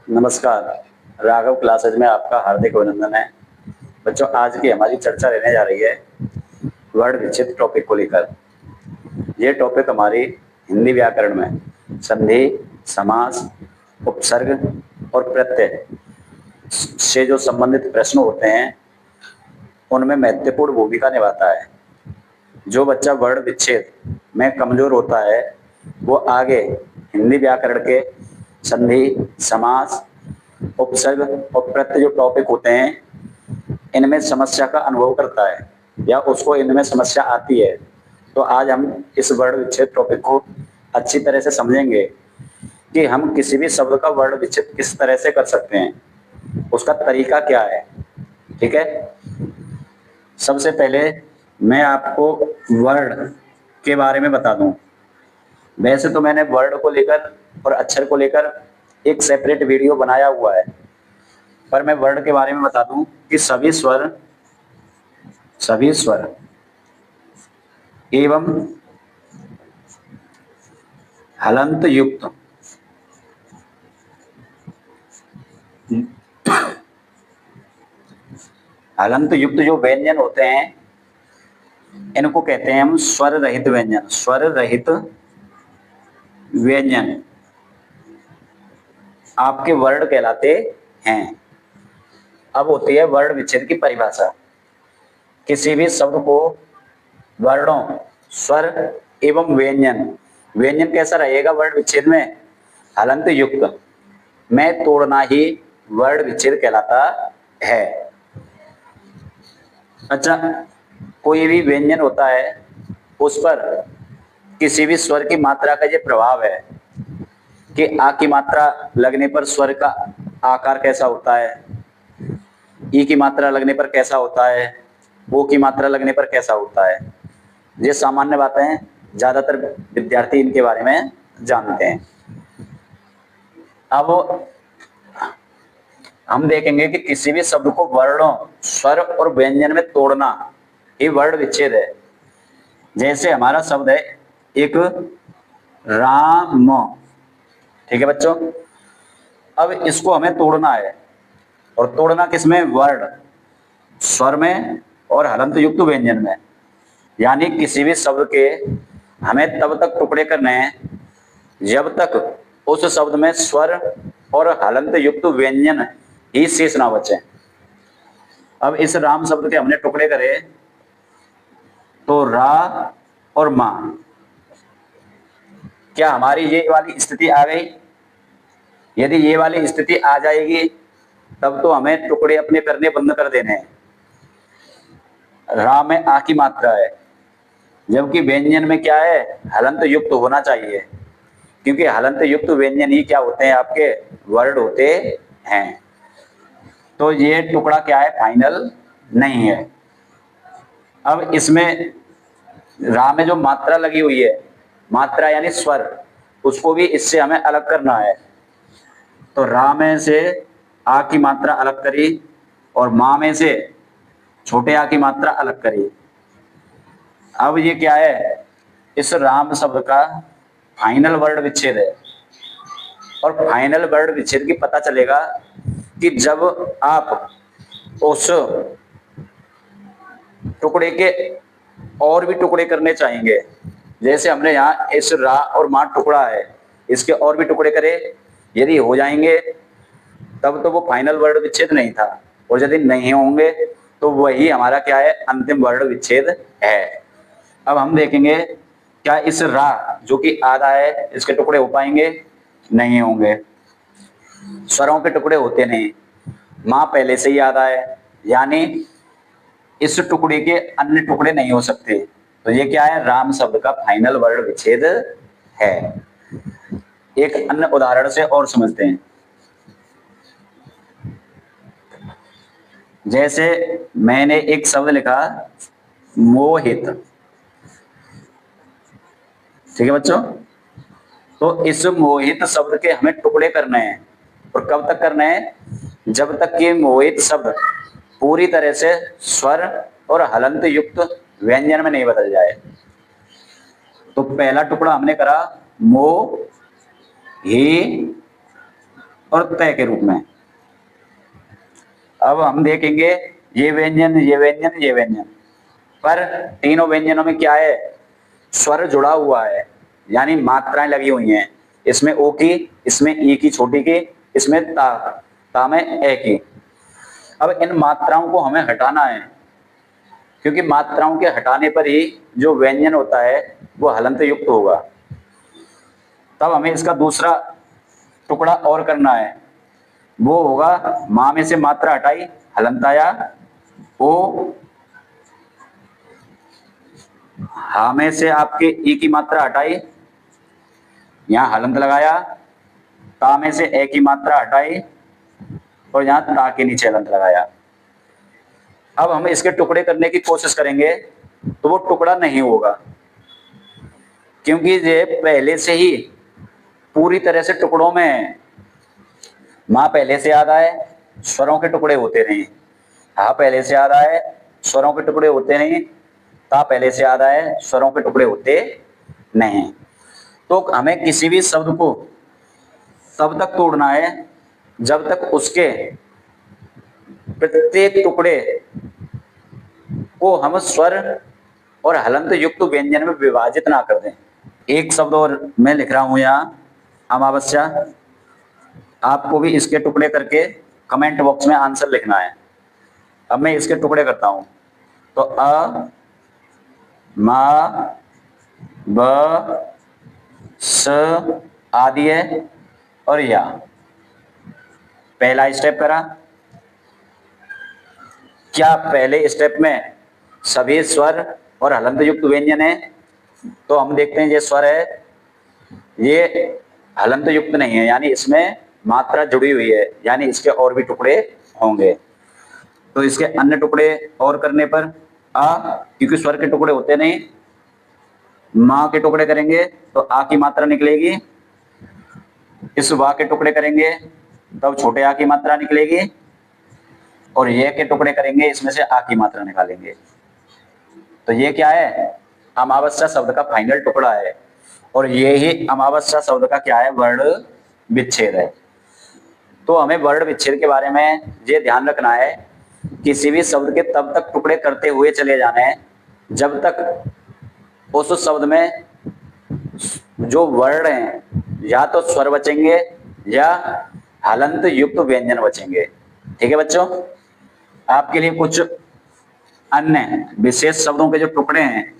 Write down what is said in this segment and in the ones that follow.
नमस्कार। राघव क्लासेज में आपका हार्दिक अभिनंदन है। बच्चों, आज की हमारी चर्चा रहने जा रही है वर्ण विच्छेद टॉपिक को लेकर। ये टॉपिक हमारी हिंदी व्याकरण में संधि, समास, उपसर्ग और प्रत्यय से जो संबंधित प्रश्न होते हैं उनमें महत्वपूर्ण भूमिका निभाता है। जो बच्चा वर्ण विच्छेद में कमजोर होता है वो आगे हिंदी व्याकरण के संधि, समास, उपसर्ग और प्रत्यय जो टॉपिक होते हैं इनमें समस्या का अनुभव करता है या उसको इनमें समस्या आती है। तो आज हम इस वर्ण विच्छेद टॉपिक को अच्छी तरह से समझेंगे कि हम किसी भी शब्द का वर्ण विच्छेद किस तरह से कर सकते हैं, उसका तरीका क्या है। ठीक है। सबसे पहले मैं आपको वर्ण के बारे में बता दूं। वैसे तो मैंने वर्ण को लेकर और अक्षर को लेकर एक सेपरेट वीडियो बनाया हुआ है, पर मैं वर्ण के बारे में बता दूं कि सभी स्वर एवं हलंत युक्त जो व्यंजन होते हैं इनको कहते हैं हम स्वर रहित व्यंजन। स्वर रहित व्यंजन आपके वर्ण कहलाते हैं। अब होती है वर्ण विच्छेद की परिभाषा। किसी भी शब्द को वर्णों, स्वर एवं व्यंजन, व्यंजन कैसा रहेगा वर्ण विच्छेद में? हलंत युक्त में तोड़ना ही वर्ण विच्छेद कहलाता है। अच्छा, कोई भी व्यंजन होता है उस पर किसी भी स्वर की मात्रा का ये प्रभाव है कि आ की मात्रा लगने पर स्वर का आकार कैसा होता है, ई की मात्रा लगने पर कैसा होता है, ओ की मात्रा लगने पर कैसा होता है। ये सामान्य बातें हैं, ज्यादातर विद्यार्थी इनके बारे में जानते हैं। अब हम देखेंगे कि किसी भी शब्द को वर्णों, स्वर और व्यंजन में तोड़ना ये वर्ण विच्छेद है। जैसे हमारा शब्द है एक राम, ठीक है बच्चों। अब इसको हमें तोड़ना है, और तोड़ना किसमें? वर्ण, स्वर में और हलंत युक्त व्यंजन में। यानी किसी भी शब्द के हमें तब तक टुकड़े करने हैं जब तक उस शब्द में स्वर और हलंत युक्त व्यंजन ही शेष ना बचे। अब इस राम शब्द के हमने टुकड़े करे तो रा और मां, क्या हमारी ये वाली स्थिति आ गई? यदि ये वाली स्थिति आ जाएगी तब तो हमें टुकड़े अपने करने बंद कर देने हैं। रा में आ की मात्रा है, जबकि व्यंजन में क्या है? हलंत युक्त होना चाहिए, क्योंकि हलंत युक्त व्यंजन ही क्या होते हैं? आपके वर्ण होते हैं। तो ये टुकड़ा क्या है? फाइनल नहीं है। अब इसमें रा में जो मात्रा लगी हुई है, मात्रा यानी स्वर, उसको भी इससे हमें अलग करना है। तो रा में से आ की मात्रा अलग करी और मां में से छोटे आ की मात्रा अलग करी। अब ये क्या है? इस राम शब्द का फाइनल वर्ण विच्छेद है। और फाइनल वर्ण विच्छेद की पता चलेगा कि जब आप उस टुकड़े के और भी टुकड़े करने चाहेंगे। जैसे हमने यहाँ इस रा और मां टुकड़ा है, इसके और भी टुकड़े करे, यदि हो जाएंगे तब तो वो फाइनल वर्ण विच्छेद नहीं था, और यदि नहीं होंगे तो वही हमारा क्या है? अंतिम वर्ण विच्छेद है। अब हम देखेंगे क्या इस रा जो कि आधा है इसके टुकड़े हो पाएंगे? नहीं होंगे। स्वरों के टुकड़े होते नहीं, मां पहले से ही आधा है, यानी इस टुकड़े के अन्य टुकड़े नहीं हो सकते। तो ये क्या है? राम शब्द का फाइनल वर्ण विच्छेद है। एक अन्य उदाहरण से और समझते हैं। जैसे मैंने एक शब्द लिखा मोहित, ठीक है बच्चों। तो इस मोहित शब्द के हमें टुकड़े करने हैं, और कब तक करने हैं? जब तक कि मोहित शब्द पूरी तरह से स्वर और हलंत युक्त व्यंजन में नहीं बदल जाए। तो पहला टुकड़ा हमने करा मो ही और तय के रूप में। अब हम देखेंगे ये व्यंजन, ये व्यंजन, ये व्यंजन, पर तीनों व्यंजनों में क्या है, स्वर जुड़ा हुआ है, यानी मात्राएं लगी हुई हैं। इसमें ओ की, इसमें ई की छोटी की, इसमें ता में ए की। अब इन मात्राओं को हमें हटाना है, क्योंकि मात्राओं के हटाने पर ही जो व्यंजन होता है वो हलंत युक्त होगा। तब हमें इसका दूसरा टुकड़ा और करना है, वो होगा माँ में से मात्रा हटाई, हलंत आया। ओ, हा में से आपके ई की मात्रा हटाई, यहां हलंत लगाया। ता में से ए की मात्रा हटाई और यहां ता के नीचे हलंत लगाया। अब हम इसके टुकड़े करने की कोशिश करेंगे तो वो टुकड़ा नहीं होगा, क्योंकि ये पहले से ही पूरी तरह से टुकड़ों में है। माँ पहले से याद आए, स्वरों के टुकड़े होते नहीं। हा पहले से याद आए, स्वरों के टुकड़े होते नहीं। ता पहले से याद आए, स्वरों के टुकड़े होते नहीं। तो हमें किसी भी शब्द को तब तक तोड़ना है जब तक उसके प्रत्येक टुकड़े को हम स्वर और हलंत युक्त व्यंजन में विभाजित ना कर दें। एक शब्द और मैं लिख रहा हूं यहां, अमावस्या। आपको भी इसके टुकड़े करके कमेंट बॉक्स में आंसर लिखना है। अब मैं इसके टुकड़े करता हूं, तो अ, मा, ब, स आदि है और या। पहला स्टेप करा, क्या पहले स्टेप में सभी स्वर और हलंत युक्त व्यंजन है? तो हम देखते हैं ये स्वर है, ये हलंत युक्त नहीं है, यानी इसमें मात्रा जुड़ी हुई है, यानी इसके और भी टुकड़े होंगे। तो इसके अन्य टुकड़े और करने पर आ, क्योंकि स्वर के टुकड़े होते नहीं, माँ के टुकड़े करेंगे तो आ की मात्रा निकलेगी। इस वा के टुकड़े करेंगे तब छोटे आ की मात्रा निकलेगी, और ये के टुकड़े करेंगे, इसमें से आ की मात्रा निकालेंगे। तो ये क्या है, अमावस्या शब्द का फाइनल टुकड़ा है, और ये ही अमावस्या शब्द का क्या है, वर्ण विच्छेद है। तो हमें वर्ण विच्छेद के बारे में ये ध्यान रखना है, किसी भी शब्द के तब तक टुकड़े करते हुए चले जाने हैं जब तक उस शब्द में जो वर्ण हैं या तो स्वर बचेंगे या हलंत युक्त व्यंजन बचेंगे। ठीक है बच्चों, आपके लिए कुछ अन्य विशेष शब्दों के जो टुकड़े हैं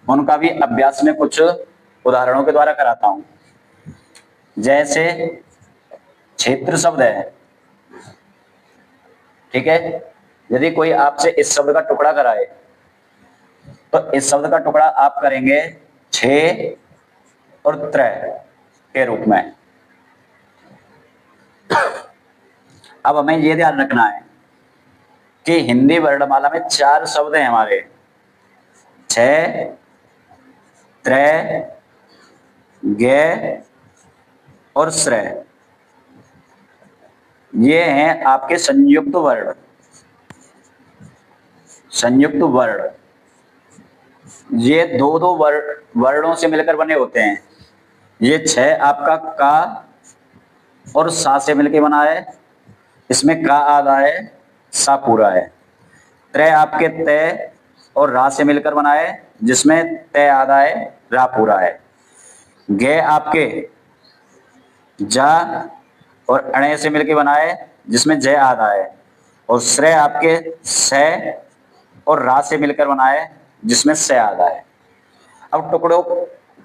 उनका भी अभ्यास में कुछ उदाहरणों के द्वारा कराता हूं। जैसे क्षेत्र शब्द है, ठीक है, यदि कोई आपसे इस शब्द का टुकड़ा कराए तो इस शब्द का टुकड़ा आप करेंगे छे और त्रय के रूप में। अब हमें यह ध्यान रखना है कि हिंदी वर्णमाला में 4 शब्द हैं हमारे, छह, त्रय, गे और श्रय। ये हैं आपके संयुक्त वर्ण। संयुक्त वर्ण ये दो दो वर्णों से मिलकर बने होते हैं। ये छह आपका का और सा से मिलकर बना है, इसमें का आधा है, सा पूरा है। त्रय आपके तय और रा से मिलकर बना है, जिसमें तय आधा है, रा पूरा है। गे आपके जा और अणे से मिलकर बना है, जिसमें जय आधा है। और श्रय आपके स और रा से मिलकर बना है, जिसमें स आधा है। अब टुकड़ों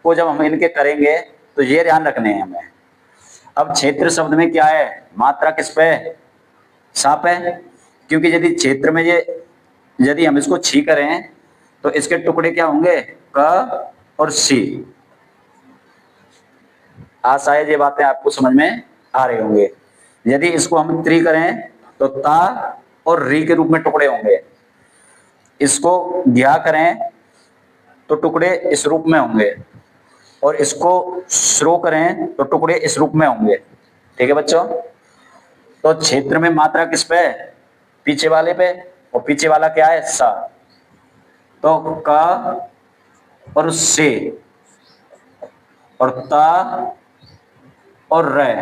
को जब हम इनके करेंगे तो ये ध्यान रखने हैं हमें। अब क्षेत्र शब्द में क्या है, मात्रा किस पे, सा पे, क्योंकि यदि क्षेत्र में यदि हम इसको छी करें तो इसके टुकड़े क्या होंगे, क और सी। शायद ये बातें आपको समझ में आ रही होंगे। यदि इसको हम त्री करें तो ता और री के रूप में टुकड़े होंगे। इसको ज्ञा करें तो टुकड़े इस रूप में होंगे, और इसको श्रो करें तो टुकड़े इस रूप में होंगे। ठीक है बच्चों, तो क्षेत्र में मात्रा किस पे, पीछे वाले पे, और पीछे वाला क्या है, सा। तो का और से और ता और रे,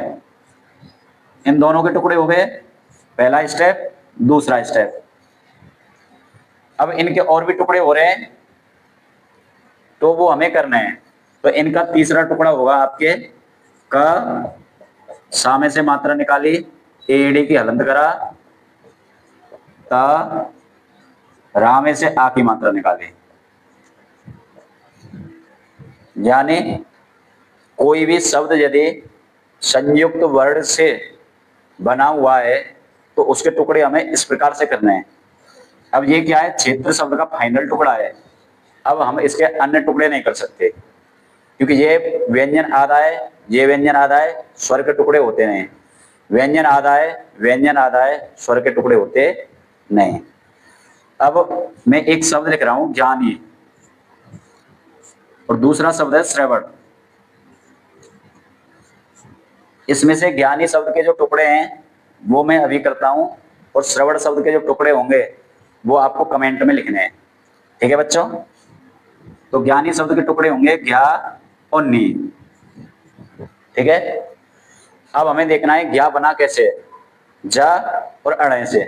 इन दोनों के टुकड़े हो गए, पहला स्टेप, दूसरा स्टेप। अब इनके और भी टुकड़े हो रहे हैं तो वो हमें करने हैं। तो इनका तीसरा टुकड़ा होगा आपके क, सामे से मात्रा निकाली, एड़ी की हलंत करा, ता, रामे से आ की मात्रा निकाली। यानी कोई भी शब्द यदि संयुक्त वर्ण से बना हुआ है तो उसके टुकड़े हमें इस प्रकार से करने हैं। अब ये क्या है, क्षेत्र शब्द का फाइनल टुकड़ा है। अब हम इसके अन्य टुकड़े नहीं कर सकते क्योंकि ये व्यंजन आधा है, ये व्यंजन आधा है, स्वर के टुकड़े होते नहीं। व्यंजन आधा है, व्यंजन आधा है, स्वर के टुकड़े होते नहीं। अब मैं एक शब्द लिख रहा हूं ज्ञानी, और दूसरा शब्द है श्रवण। इसमें से ज्ञानी शब्द के जो टुकड़े हैं वो मैं अभी करता हूं, और श्रवण शब्द के जो टुकड़े होंगे वो आपको कमेंट में लिखने हैं। ठीक है बच्चों? तो ज्ञानी शब्द के टुकड़े होंगे ज्ञा और नी। ठीक है? अब हमें देखना है ज्ञा बना कैसे, जा और अण से।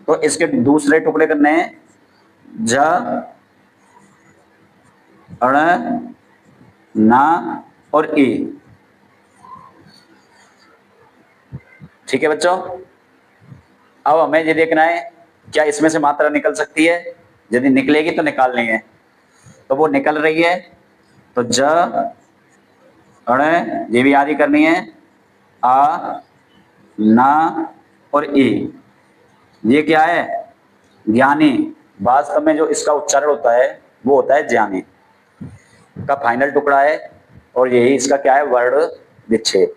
तो इसके दूसरे टुकड़े करने हैं जा, अण, ना और ई। ठीक है बच्चों? अब हमें ये देखना है क्या इसमें से मात्रा निकल सकती है, यदि निकलेगी तो निकालनी है। तो वो निकल रही है, तो ज, अण, ये भी आदि करनी है, आ, ना और ई। ये क्या है, ज्ञानी। वास्तव में जो इसका उच्चारण होता है वो होता है ज्ञानी का फाइनल टुकड़ा है, और यही इसका क्या है, वर्ण विच्छेद।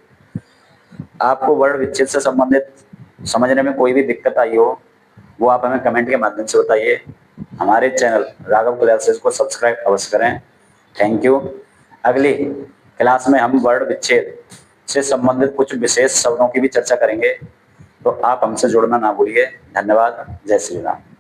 आपको वर्ण विच्छेद से संबंधित समझने में कोई भी दिक्कत आई हो वो आप हमें कमेंट के माध्यम से बताइए। हमारे चैनल राघव क्लासेस को सब्सक्राइब अवश्य करें। Thank you. अगली क्लास में हम वर्ण विच्छेद से संबंधित कुछ विशेष शब्दों की भी चर्चा करेंगे, तो आप हमसे जुड़ना ना भूलिए। धन्यवाद। जय श्री राम।